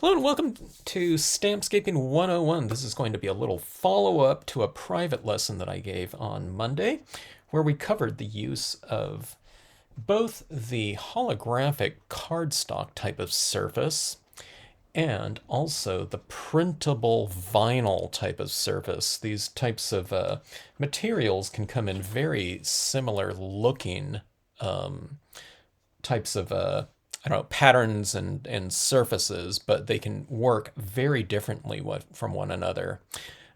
Hello and welcome to Stampscaping 101. This is going to be a little follow-up to a private lesson that I gave on Monday, where we covered the use of both the holographic cardstock type of surface and also the printable vinyl type of surface. These types of materials can come in very similar looking types of I don't know, patterns and surfaces, but they can work very differently from one another.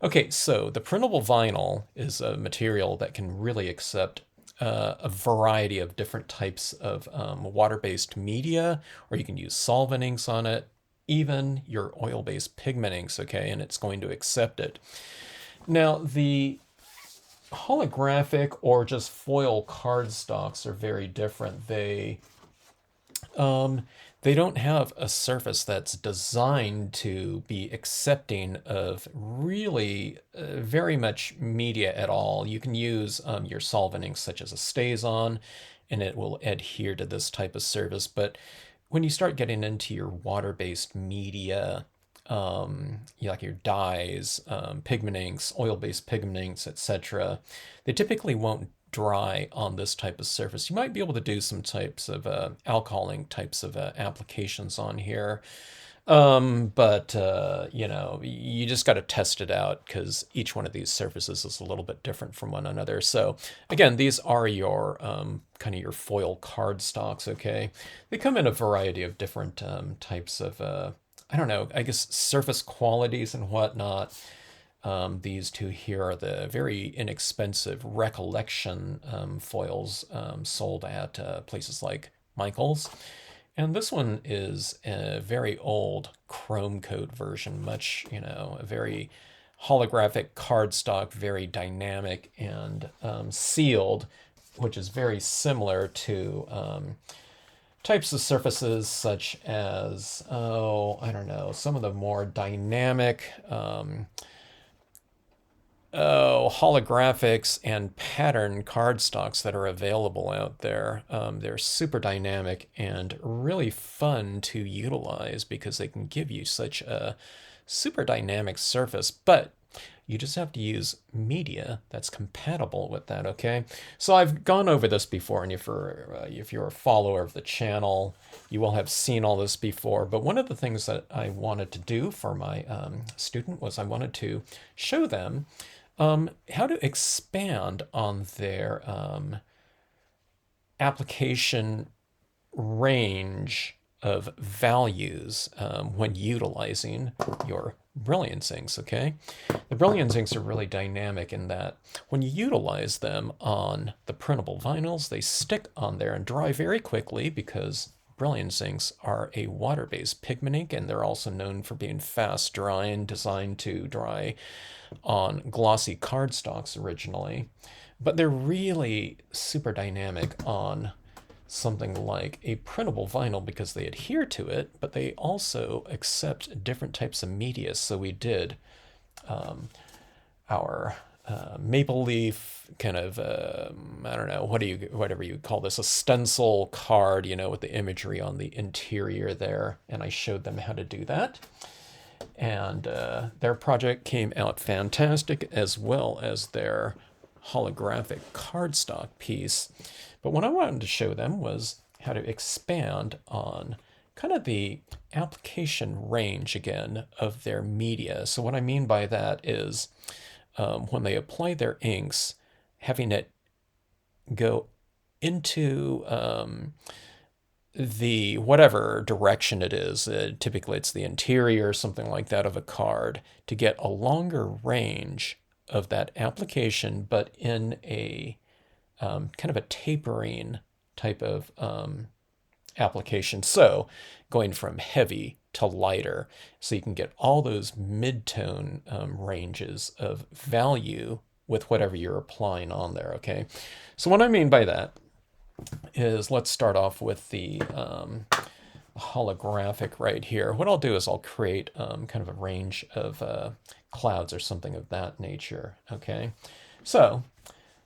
Okay, so the printable vinyl is a material that can really accept a variety of different types of water-based media, or you can use solvent inks on it, even your oil-based pigment inks, okay, and it's going to accept it. Now, the holographic or just foil cardstocks are very different. Um, they don't have a surface that's designed to be accepting of really very much media at all. You can use your solvent inks such as a StazOn, and it will adhere to this type of surface. But when you start getting into your water-based media, like your dyes, pigment inks, oil-based pigment inks, etc., they typically won't dry on this type of surface. You might be able to do some types of alcohol ink types of applications on here. But you know, you just got to test it out because each one of these surfaces is a little bit different from one another. So again, these are your kind of your foil card stocks, okay? They come in a variety of different types of, I don't know, I guess surface qualities and whatnot. These two here are the very inexpensive Recollection foils sold at places like Michael's. And this one is a very old chrome coat version, much, you know, a very holographic cardstock, very dynamic and sealed, which is very similar to types of surfaces such as, oh, I don't know, some of the more dynamic holographics and pattern cardstocks that are available out there. They're super dynamic and really fun to utilize because they can give you such a super dynamic surface, but you just have to use media that's compatible with that, okay? So I've gone over this before, and if you're a follower of the channel, you will have seen all this before. But one of the things that I wanted to do for my student was I wanted to show them how to expand on their application range of values when utilizing your Brilliance inks, okay? The Brilliance inks are really dynamic in that when you utilize them on the printable vinyls, they stick on there and dry very quickly because Brilliance inks are a water-based pigment ink, and they're also known for being fast drying, designed to dry on glossy cardstocks originally. But they're really super dynamic on something like a printable vinyl because they adhere to it, but they also accept different types of media. So we did our maple leaf kind of I don't know, whatever you call this, a stencil card, you know, with the imagery on the interior there, and I showed them how to do that. And their project came out fantastic, as well as their holographic cardstock piece. But what I wanted to show them was how to expand on kind of the application range again of their media. So what I mean by that is when they apply their inks, having it go into the whatever direction it is, typically it's the interior or something like that of a card, to get a longer range of that application, but in a kind of a tapering type of application. So going from heavy to lighter, so you can get all those mid-tone ranges of value with whatever you're applying on there, okay? So what I mean by that is, let's start off with the holographic right here. What I'll do is I'll create kind of a range of clouds or something of that nature, okay? So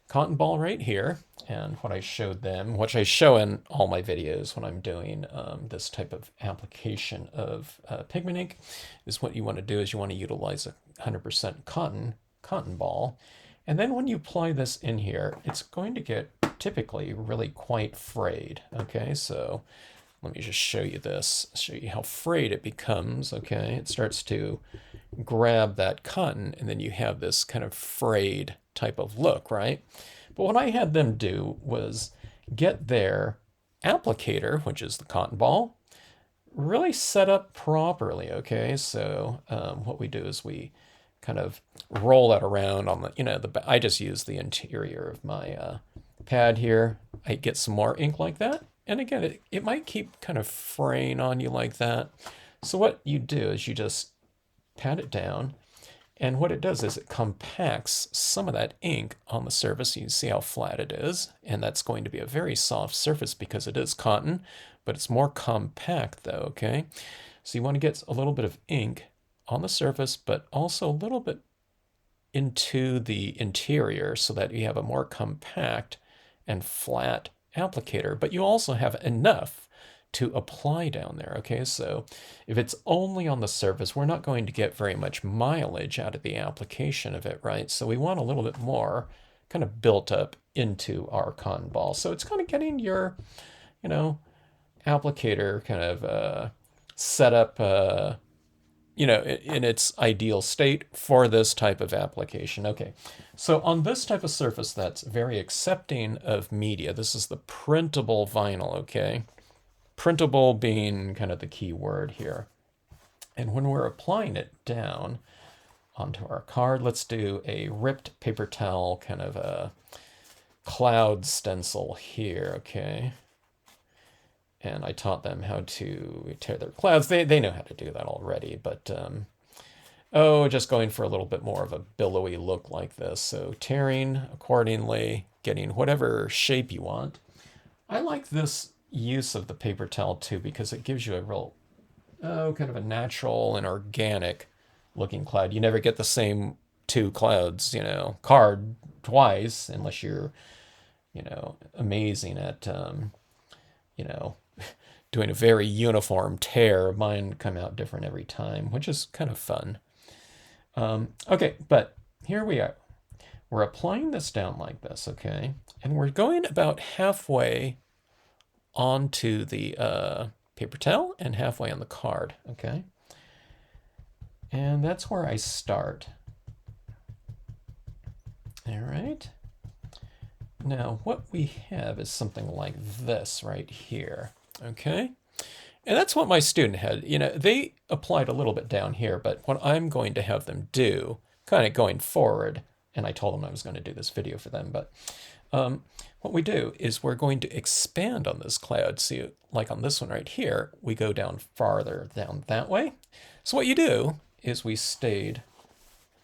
cotton ball right here. And what I showed them, which I show in all my videos when I'm doing this type of application of pigment ink, is what you want to do is you want to utilize a 100% cotton ball. And then when you apply this in here, it's going to get typically really quite frayed. Okay, so let me just show you this, show you how frayed it becomes. Okay, it starts to grab that cotton, and then you have this kind of frayed type of look, right? But what I had them do was get their applicator, which is the cotton ball, really set up properly. Okay, so what we do is we kind of roll that around on the, I just use the interior of my pad here. I get some more ink like that. And again, it might keep kind of fraying on you like that. So what you do is you just pat it down, and what it does is it compacts some of that ink on the surface. You can see how flat it is, and that's going to be a very soft surface because it is cotton, but it's more compact though, okay? So you want to get a little bit of ink on the surface, but also a little bit into the interior so that you have a more compact and flat applicator, but you also have enough to apply down there, okay? So if it's only on the surface, we're not going to get very much mileage out of the application of it, right? So we want a little bit more kind of built up into our cotton ball. So it's kind of getting your, applicator kind of set up, in its ideal state for this type of application. Okay, so on this type of surface that's very accepting of media, this is the printable vinyl, okay? Printable being kind of the key word here. And when we're applying it down onto our card, let's do a ripped paper towel, kind of a cloud stencil here, okay? And I taught them how to tear their clouds. They know how to do that already, but just going for a little bit more of a billowy look like this. So tearing accordingly, getting whatever shape you want. I like this use of the paper towel too because it gives you a real, kind of a natural and organic looking cloud. You never get the same two clouds, card twice unless you're, amazing at, doing a very uniform tear. Mine come out different every time, which is kind of fun. Okay, but here we are. We're applying this down like this, okay? And we're going about halfway onto the paper towel and halfway on the card, okay? And that's where I start. All right. Now, what we have is something like this right here, okay? And that's what my student had. They applied a little bit down here, but what I'm going to have them do, kind of going forward, and I told them I was going to do this video for them, but what we do is we're going to expand on this cloud. See, like on this one right here, we go down farther down that way. So what you do is we stayed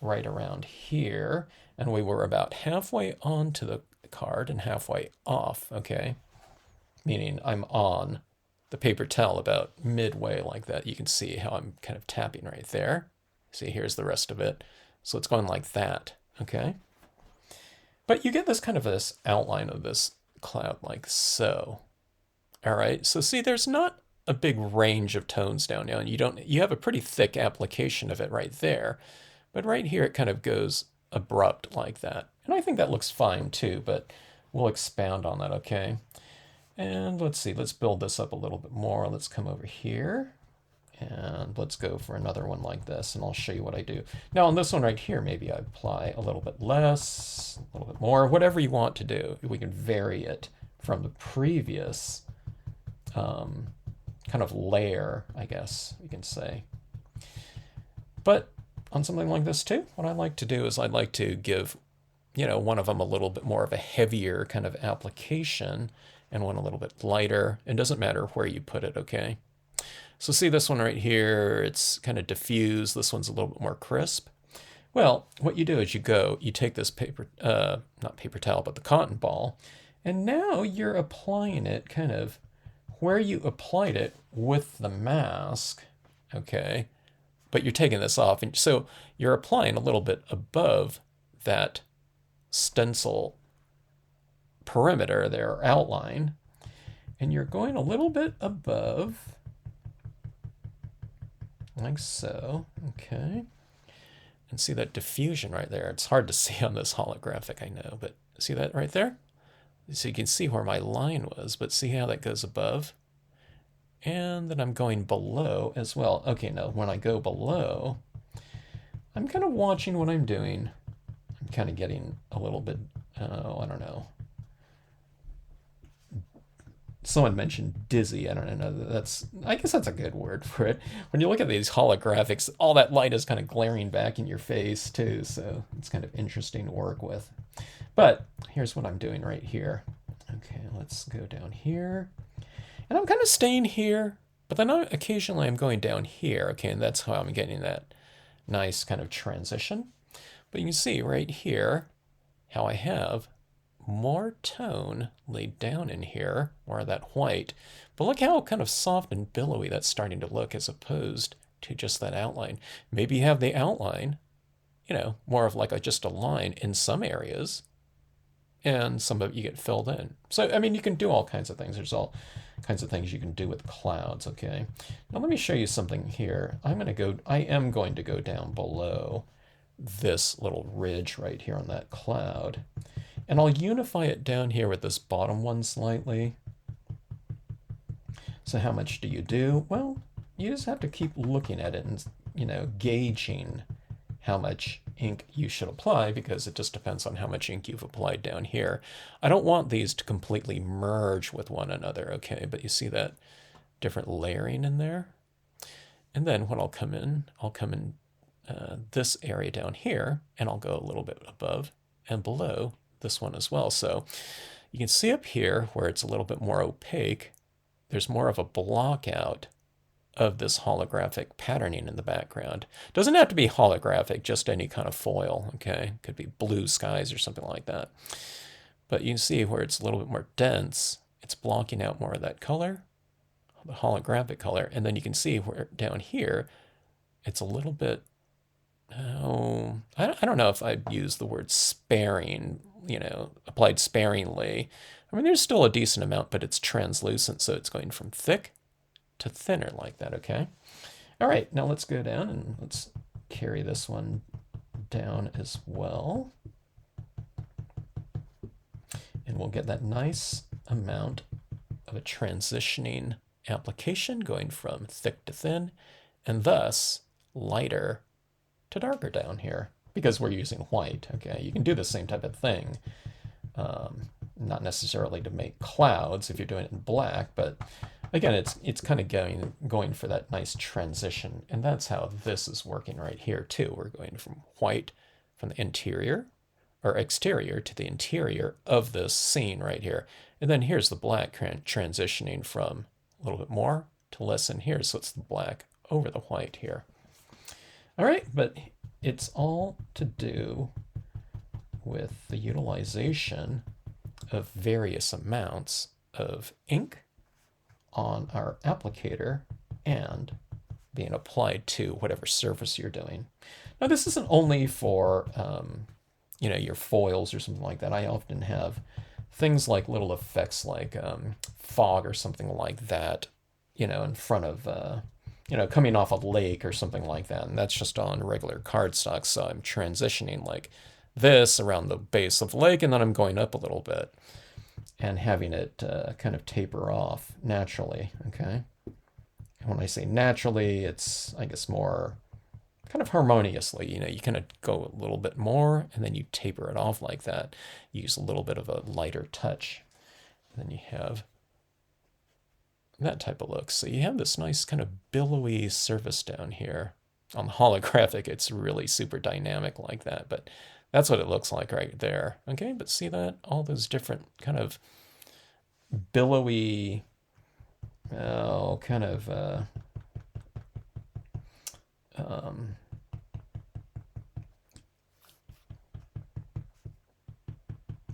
right around here, and we were about halfway onto the card and halfway off, okay? Meaning I'm on the paper towel about midway like that. You can see how I'm kind of tapping right there. See, here's the rest of it. So it's going like that, okay? But you get this kind of this outline of this cloud like so. All right, so see, there's not a big range of tones down now, and you have a pretty thick application of it right there. But right here, it kind of goes abrupt like that. And I think that looks fine too, but we'll expound on that, okay? And let's see, let's build this up a little bit more. Let's come over here and let's go for another one like this, and I'll show you what I do. Now on this one right here, maybe I apply a little bit less, a little bit more, whatever you want to do. We can vary it from the previous kind of layer, I guess you can say. But on something like this too, what I like to do is I'd like to give, one of them a little bit more of a heavier kind of application and one a little bit lighter. It doesn't matter where you put it, okay? So see this one right here, it's kind of diffused. This one's a little bit more crisp. Well, what you do is you take this paper, not paper towel, but the cotton ball, and now you're applying it kind of where you applied it with the mask, okay? But you're taking this off, and so you're applying a little bit above that stencil perimeter there, or outline, and you're going a little bit above, like so, okay? And see that diffusion right there. It's hard to see on this holographic, I know, but see that right there? So you can see where my line was, but see how that goes above? And then I'm going below as well. Okay, now when I go below, I'm kind of watching what I'm doing. I'm kind of getting a little bit, I don't know. Someone mentioned dizzy. I don't know. I guess that's a good word for it. When you look at these holographics, all that light is kind of glaring back in your face too. So it's kind of interesting to work with. But here's what I'm doing right here. Okay, let's go down here. And I'm kind of staying here, but then occasionally I'm going down here. Okay, and that's how I'm getting that nice kind of transition. But you can see right here how I have more tone laid down in here, more of that white. But look how kind of soft and billowy that's starting to look as opposed to just that outline. Maybe you have the outline, more of like just a line in some areas, and some of it you get filled in. So, I mean, you can do all kinds of things. There's all kinds of things you can do with clouds, okay? Now let me show you something here. I am going to go down below this little ridge right here on that cloud. And I'll unify it down here with this bottom one slightly. So how much do you do? Well, you just have to keep looking at it and, gauging how much ink you should apply, because it just depends on how much ink you've applied down here. I don't want these to completely merge with one another, okay? But you see that different layering in there? And then what I'll come in this area down here, and I'll go a little bit above and below this one as well. So you can see up here where it's a little bit more opaque, there's more of a block out of this holographic patterning in the background. Doesn't have to be holographic, just any kind of foil, okay? Could be blue skies or something like that. But you can see where it's a little bit more dense, it's blocking out more of that color, the holographic color, and then you can see where down here, it's a little bit, I don't know if I'd use the word sparing, applied sparingly. I mean, there's still a decent amount, but it's translucent, so it's going from thick to thinner like that, okay? All right, now let's go down and let's carry this one down as well. And we'll get that nice amount of a transitioning application going from thick to thin, and thus lighter to darker down here, because we're using white, okay? You can do the same type of thing, not necessarily to make clouds if you're doing it in black, but again, it's kind of going for that nice transition, and that's how this is working right here too. We're going from white from the interior or exterior to the interior of this scene right here, and then here's the black transitioning from a little bit more to less in here, so it's the black over the white here. All right, but it's all to do with the utilization of various amounts of ink on our applicator and being applied to whatever surface you're doing. Now, this isn't only for, your foils or something like that. I often have things like little effects like fog or something like that, in front of, coming off a lake or something like that. And that's just on regular cardstock. So I'm transitioning like this around the base of the lake, and then I'm going up a little bit and having it kind of taper off naturally, okay? And when I say naturally, it's, I guess, more kind of harmoniously. You kind of go a little bit more, and then you taper it off like that. Use a little bit of a lighter touch. And then you have that type of look. So you have this nice kind of billowy surface down here. On the holographic, it's really super dynamic like that, but that's what it looks like right there. Okay, but see that? All those different kind of billowy, kind of, I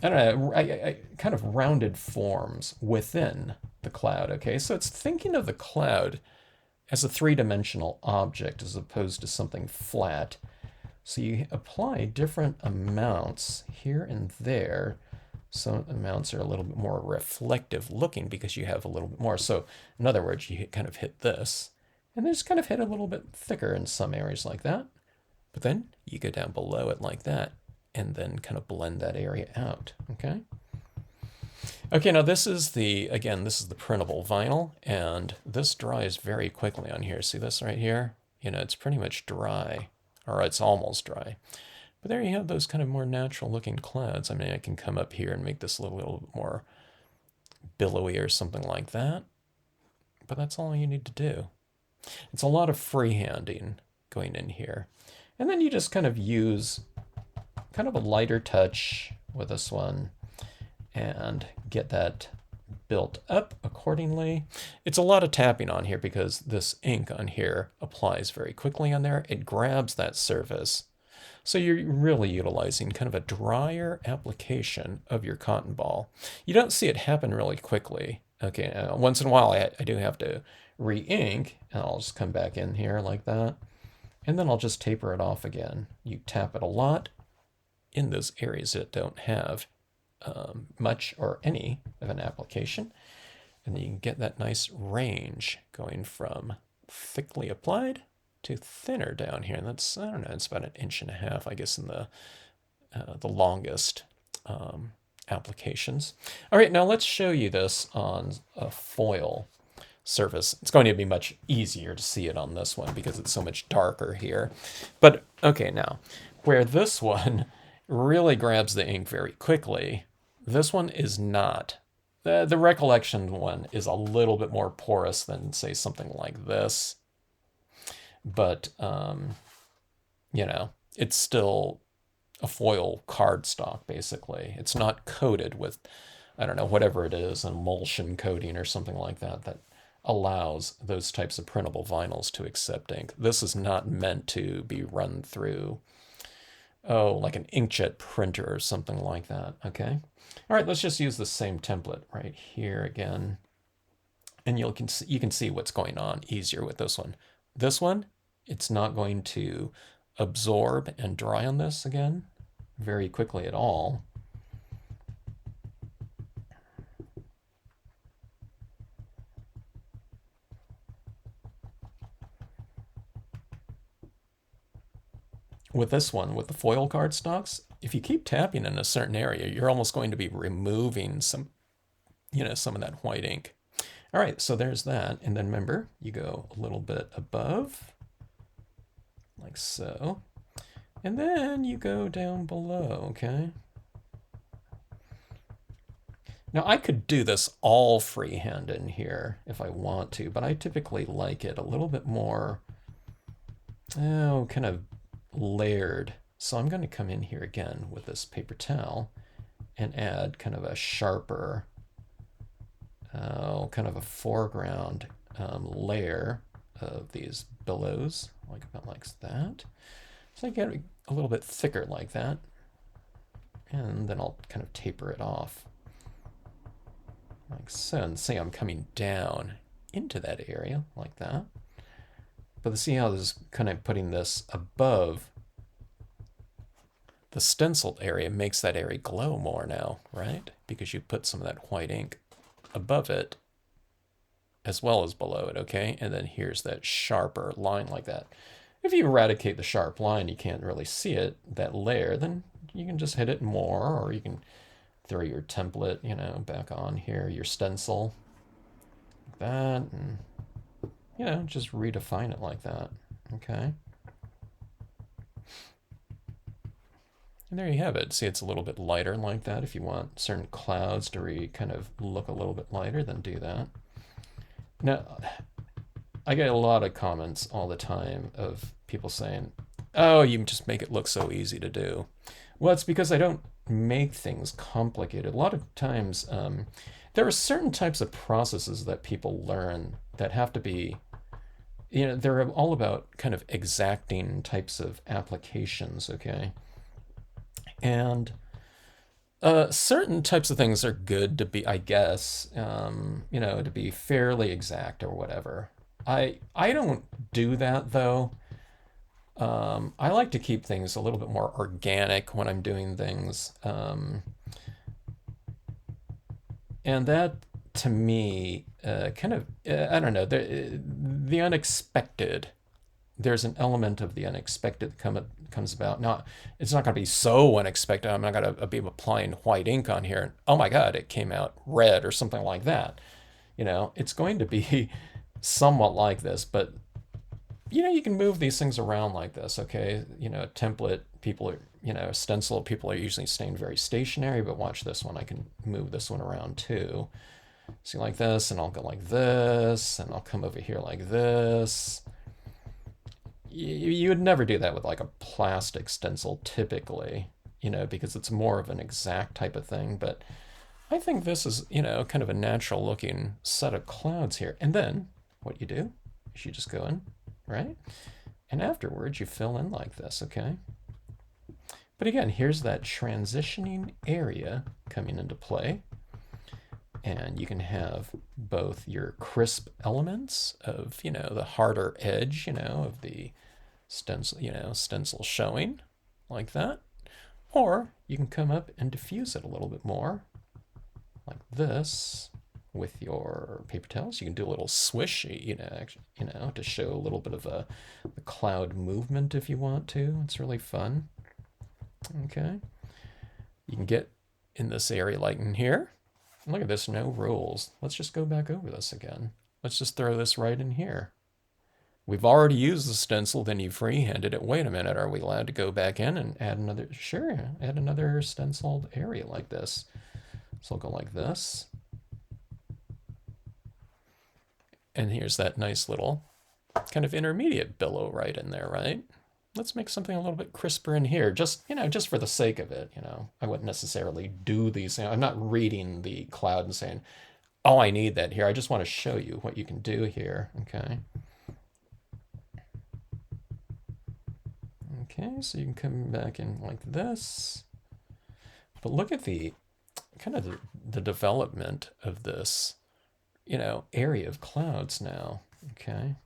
don't know, I kind of rounded forms within the cloud, okay? So it's thinking of the cloud as a three-dimensional object as opposed to something flat. So you apply different amounts here and there Some amounts are a little bit more reflective looking because you have a little bit more. So in other words, you kind of hit this, and then just kind of hit a little bit thicker in some areas like that. But then you go down below it like that, and then kind of blend that area out, okay? Okay, now this is the, again, this is the printable vinyl, and this dries very quickly on here. See this right here? You know, it's pretty much dry, or it's almost dry. But there you have those kind of more natural looking clouds. I mean, I can come up here and make this a little bit more billowy or something like that. But that's all you need to do. It's a lot of freehanding going in here. And then you just kind of use kind of a lighter touch with this one and get that built up accordingly. It's a lot of tapping on here because this ink on here applies very quickly on there. It grabs that surface. So you're really utilizing kind of a drier application of your cotton ball. You don't see it happen really quickly. Okay, once in a while I do have to re-ink, and I'll just come back in here like that. And then I'll just taper it off again. You tap it a lot in those areas that don't have much or any of an application. And then you can get that nice range going from thickly applied to thinner down here. And that's, I don't know, it's about 1.5 inches, I guess, in the longest applications. All right, now let's show you this on a foil surface. It's going to be much easier to see it on this one because it's so much darker here. But okay, now where this one really grabs the ink very quickly, this one is not. The Recollection one is a little bit more porous than, say, something like this. But, you know, it's still a foil cardstock, basically. It's not coated with, I don't know, whatever it is, an emulsion coating or something like that that allows those types of printable vinyls to accept ink. This is not meant to be run through, oh, like an inkjet printer or something like that, okay? All right, let's just use the same template right here again. And you can see what's going on easier with this one. This one, it's not going to absorb and dry on this again very quickly at all. With this one, with the foil cardstocks, if you keep tapping in a certain area, you're almost going to be removing some, you know, some of that white ink. All right, so there's that. And then remember, you go a little bit above, like so. And then you go down below, okay? Now I could do this all freehand in here if I want to, but I typically like it a little bit more, oh, kind of layered. So I'm going to come in here again with this paper towel and add kind of a sharper, kind of a foreground layer of these billows, like about like that. So I get it a little bit thicker like that. And then I'll kind of taper it off like so. And see I'm coming down into that area like that. But see how this is kind of putting this above the stenciled area makes that area glow more now, right? Because you put some of that white ink above it as well as below it, okay? And then here's that sharper line like that. If you eradicate the sharp line, you can't really see it, that layer, then you can just hit it more, or you can throw your template, you know, back on here, your stencil, like that, and, you know, just redefine it like that, okay? And there you have it. See, it's a little bit lighter like that. If you want certain clouds to kind of look a little bit lighter, then do that. Now, I get a lot of comments all the time of people saying, oh, you just make it look so easy to do. Well, it's because I don't make things complicated. A lot of times, there are certain types of processes that people learn that have to be, you know, they're all about kind of exacting types of applications, okay? And certain types of things are good to be, I guess, you know, to be fairly exact or whatever. I don't do that though. I like to keep things a little bit more organic when I'm doing things. And that, to me, kind of, I don't know, the unexpected. There's an element of the unexpected that comes about. Not, it's not going to be so unexpected. I'm not going to be applying white ink on here, and oh my God, it came out red or something like that. It's going to be somewhat like this, but you can move these things around like this, okay? A template, people are, a stencil, people are usually staying very stationary, but watch this one. I can move this one around too. See, like this, and I'll go like this, and I'll come over here like this. You would never do that with like a plastic stencil typically, because it's more of an exact type of thing. But I think this is, kind of a natural looking set of clouds here. And then what you do is you just go in, right? And afterwards you fill in like this, okay? But again, here's that transitioning area coming into play. And you can have both your crisp elements of, the harder edge, of the stencil showing like that. Or you can come up and diffuse it a little bit more like this with your paper towels. You can do a little swish, to show a little bit of a cloud movement if you want to. It's really fun. Okay. You can get in this area like in here. Look at this, no rules. Let's just go back over this again. Let's just throw this right in here. We've already used the stencil, then you freehanded it. Wait a minute, are we allowed to go back in and add another? Sure, add another stenciled area like this. So I'll go like this. And here's that nice little kind of intermediate billow right in there, right? Let's make something a little bit crisper in here, just for the sake of it. I wouldn't necessarily do these. I'm not reading the cloud and saying, oh, I need that here. I just want to show you what you can do here. Okay. Okay, so you can come back in like this. But look at the kind of the development of this, area of clouds now. Okay.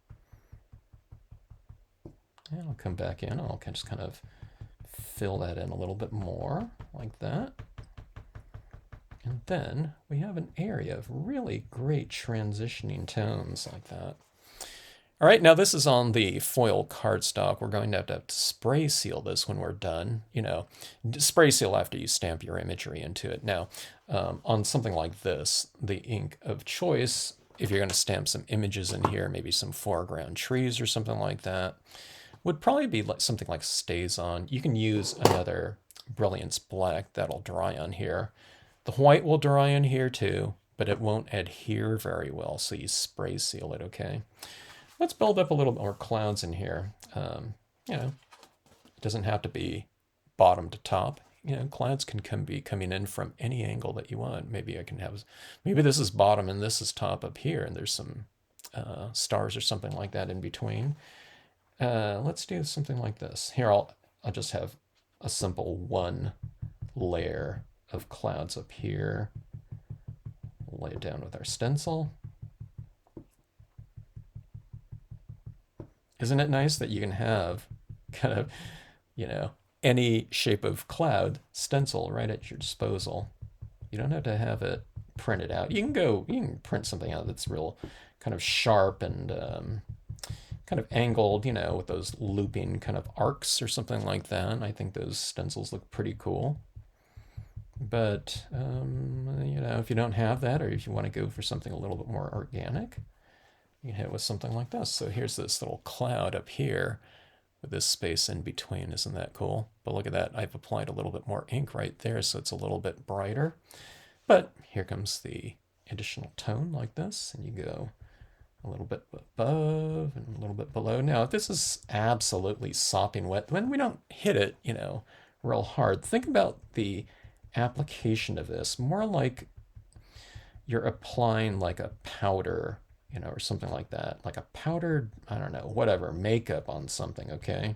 And I'll come back in. I'll just kind of fill that in a little bit more like that. And then we have an area of really great transitioning tones like that. All right, now this is on the foil cardstock. We're going to have to spray seal this when we're done. Spray seal after you stamp your imagery into it. Now, on something like this, the ink of choice, if you're going to stamp some images in here, maybe some foreground trees or something like that, would probably be like something like StazOn. You can use another Brilliance black that'll dry on here. The white will dry on here too, but it won't adhere very well, so you spray seal it, okay? Let's build up a little more clouds in here. It doesn't have to be bottom to top. Clouds can be coming in from any angle that you want. Maybe maybe this is bottom and this is top up here, and there's some stars or something like that in between. Let's do something like this. Here, I'll just have a simple one layer of clouds up here. We'll lay it down with our stencil. Isn't it nice that you can have kind of, any shape of cloud stencil right at your disposal? You don't have to have it printed out. You can print something out that's real kind of sharp and kind of angled, with those looping kind of arcs or something like that. I think those stencils look pretty cool. But, if you don't have that, or if you want to go for something a little bit more organic, you can hit it with something like this. So here's this little cloud up here with this space in between. Isn't that cool? But look at that. I've applied a little bit more ink right there, so it's a little bit brighter. But here comes the additional tone like this, and you go a little bit above and a little bit below. Now, if this is absolutely sopping wet, when we don't hit it, real hard, think about the application of this more like you're applying like a powder, or something like that, like a powdered, I don't know, whatever, makeup on something, okay?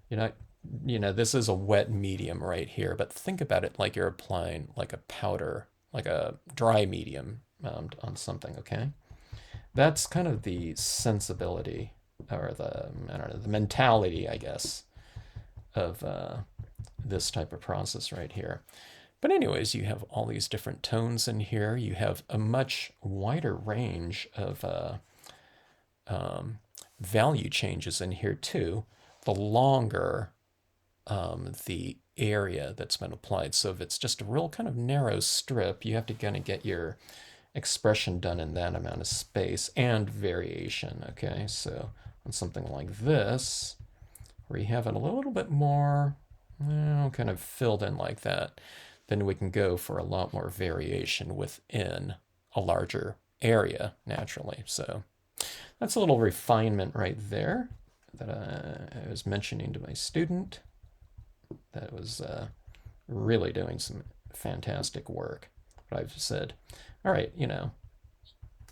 This is a wet medium right here, but think about it like you're applying like a powder, like a dry medium on something, okay? That's kind of the sensibility, or the mentality, I guess, of this type of process right here. But anyways, you have all these different tones in here. You have a much wider range of value changes in here too, the longer the area that's been applied. So if it's just a real kind of narrow strip, you have to kind of get your expression done in that amount of space and variation. Okay, so on something like this, where you have it a little bit more, kind of filled in like that, then we can go for a lot more variation within a larger area naturally. So that's a little refinement right there that I was mentioning to my student that was really doing some fantastic work. But I've said, all right,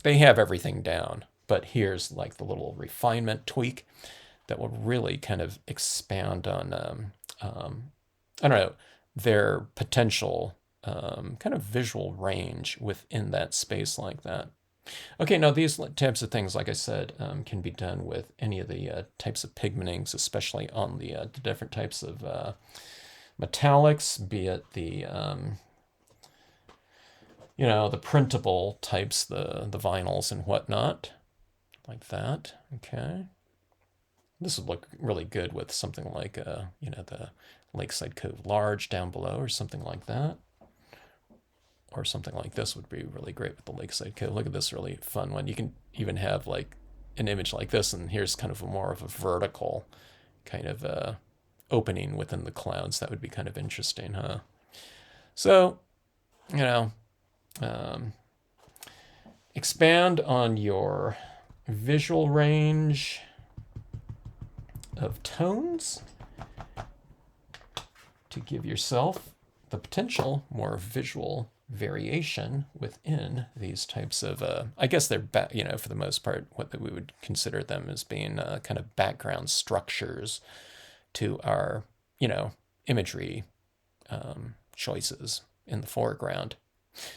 they have everything down, but here's like the little refinement tweak that will really kind of expand on, I don't know, their potential kind of visual range within that space like that. Okay, now these types of things, like I said, can be done with any of the types of pigmentings, especially on the different types of metallics, be it the the printable types, the vinyls and whatnot, like that. Okay, this would look really good with something like the Lakeside Cove Large down below, or something like that. Or something like this would be really great with the Lakeside Cove. Look at this really fun one. You can even have like an image like this, and here's kind of more of a vertical kind of opening within the clouds. That would be kind of interesting, huh? So, expand on your visual range of tones to give yourself the potential more visual variation within these types of, I guess they're, for the most part, what we would consider them as being kind of background structures to our, imagery choices in the foreground.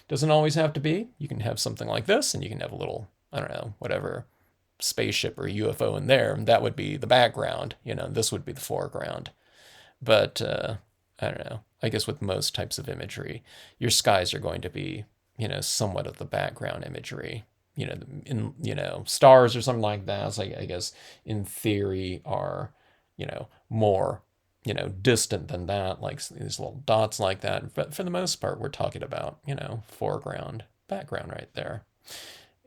Doesn't always have to be. You can have something like this, and you can have a little, I don't know, whatever, spaceship or UFO in there, and that would be the background. This would be the foreground. But I don't know. I guess with most types of imagery, your skies are going to be, somewhat of the background imagery. Stars or something like that. So I guess in theory are, more, distant than that, like these little dots like that. But for the most part, we're talking about, foreground, background right there.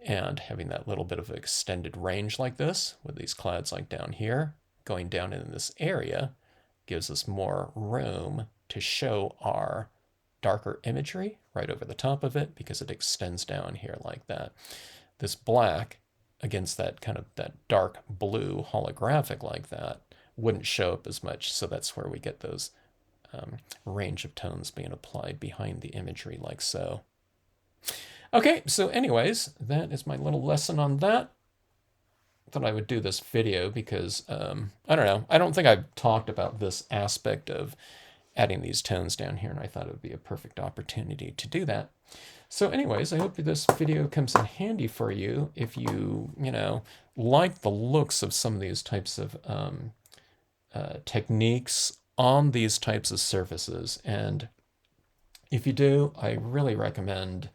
And having that little bit of extended range like this with these clouds like down here, going down in this area, gives us more room to show our darker imagery right over the top of it, because it extends down here like that. This black against that kind of that dark blue holographic like that wouldn't show up as much. So that's where we get those range of tones being applied behind the imagery like so. Okay, so anyways, that is my little lesson on that. Thought I would do this video because, I don't know, I don't think I've talked about this aspect of adding these tones down here, and I thought it would be a perfect opportunity to do that. So anyways, I hope this video comes in handy for you if you, like the looks of some of these types of techniques on these types of surfaces. And if you do, I really recommend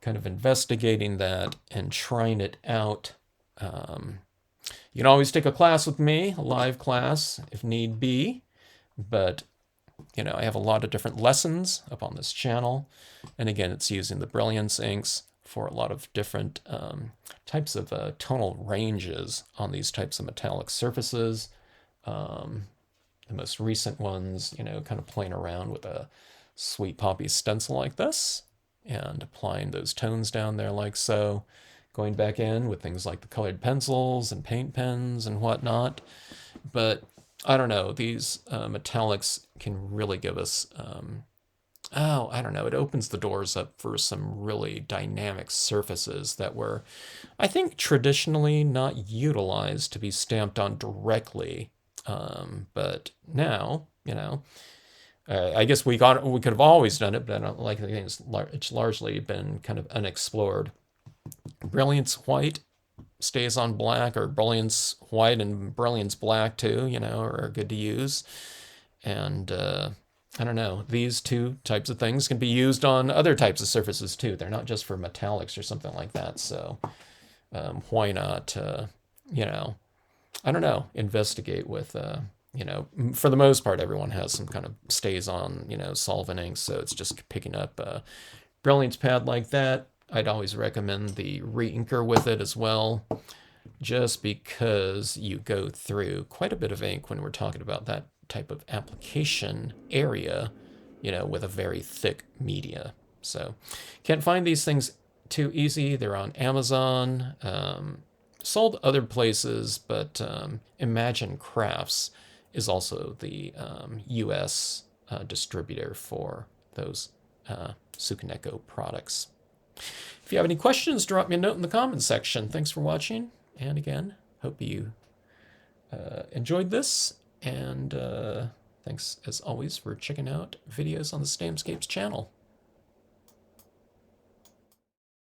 kind of investigating that and trying it out. You can always take a class with me, a live class if need be, but I have a lot of different lessons up on this channel. And again, it's using the Brilliance inks for a lot of different types of tonal ranges on these types of metallic surfaces. The most recent ones, kind of playing around with a Sweet Poppy stencil like this and applying those tones down there like so. Going back in with things like the colored pencils and paint pens and whatnot. But I don't know, these metallics can really give us, I don't know, it opens the doors up for some really dynamic surfaces that were, I think, traditionally not utilized to be stamped on directly. But now, I guess we could have always done it, but I don't like it's largely been kind of unexplored. Brilliance white stays on black, or Brilliance white and Brilliance black too, are good to use. And I don't know, these two types of things can be used on other types of surfaces too. They're not just for metallics or something like that. So why not, you know, I don't know, investigate with, you know, for the most part, everyone has some kind of stays on, you know, solvent ink. So it's just picking up a Brilliance pad like that. I'd always recommend the re-inker with it as well, just because you go through quite a bit of ink when we're talking about that type of application area, you know, with a very thick media. So can't find these things too easy. They're on Amazon, sold other places, but Imagine Crafts is also the US distributor for those Sukaneko products. If you have any questions, drop me a note in the comments section. Thanks for watching. And again, hope you enjoyed this. And thanks, as always, for checking out videos on the Stampscapes channel.